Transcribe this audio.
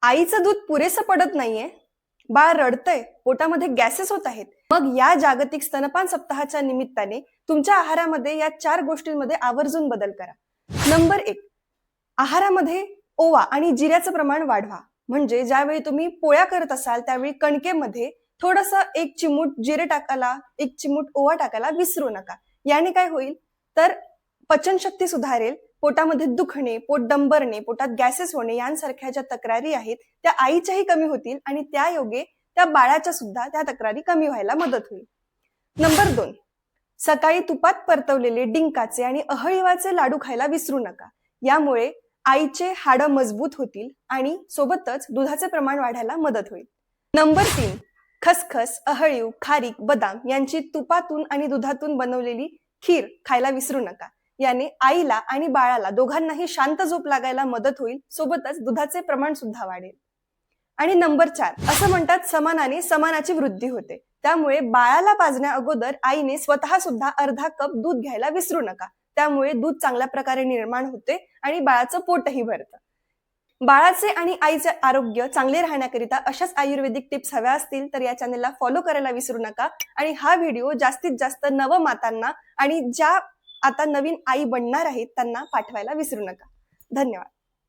आईचं दूध पुरेसं पडत नाहीये, बाळ रडतंय, पोटामध्ये गॅसेस होत आहेत. मग या जागतिक स्तनपान सप्ताहाच्या निमित्ताने तुमच्या आहारामध्ये या 4 गोष्टींमध्ये आवर्जून बदल करा. नंबर 1, आहारामध्ये ओवा आणि जिऱ्याचं प्रमाण वाढवा. म्हणजे ज्यावेळी तुम्ही पोळ्या करत असाल त्यावेळी कणकेमध्ये थोडंसं 1 चिमूट जिरे टाकायला, 1 चिमूट ओवा टाकायला विसरू नका. याने काय होईल तर पचनशक्ती सुधारेल, पोटामध्ये दुखणे, पोट डंबरणे, पोटात गॅसेस होणे यांसारख्या ज्या तक्रारी आहेत त्या आईच्याही कमी होतील आणि त्यायोगे त्या बाळाच्या सुद्धा त्या तक्रारी कमी व्हायला मदत होईल. नंबर 2, सकाळी तुपात परतवलेले डिंकाचे आणि अहळीवाचे लाडू खायला विसरू नका. यामुळे आईचे हाडं मजबूत होतील आणि सोबतच दुधाचे प्रमाण वाढायला मदत होईल. नंबर 3, खसखस, अहळीव, खारीक, बदाम यांची तुपातून आणि दुधातून बनवलेली खीर खायला विसरू नका. याने आईला आणि बाळाला दोघांनाही शांत झोप लागायला मदत होईल, सोबतच दुधाचे प्रमाण सुद्धा वाढेल. आणि नंबर 4, असं म्हणतात समानाने समानाची वृद्धी होते. त्यामुळे बाळाला पाजण्या अगोदर आईने स्वतः सुद्धा अर्धा कप दूध घ्यायला विसरू नका. त्यामुळे दूध चांगल्या प्रकारे निर्माण होते आणि बाळाचं पोटही भरतं. बाळाचे आणि आईचे आरोग्य चांगले राहण्याकरिता अशाच आयुर्वेदिक टिप्स हव्या असतील तर या चॅनलला फॉलो करायला विसरू नका आणि हा व्हिडिओ जास्तीत जास्त नवमातांना आणि ज्या आता नवीन आई बनणार आहेत त्यांना पाठवायला विसरू नका. धन्यवाद.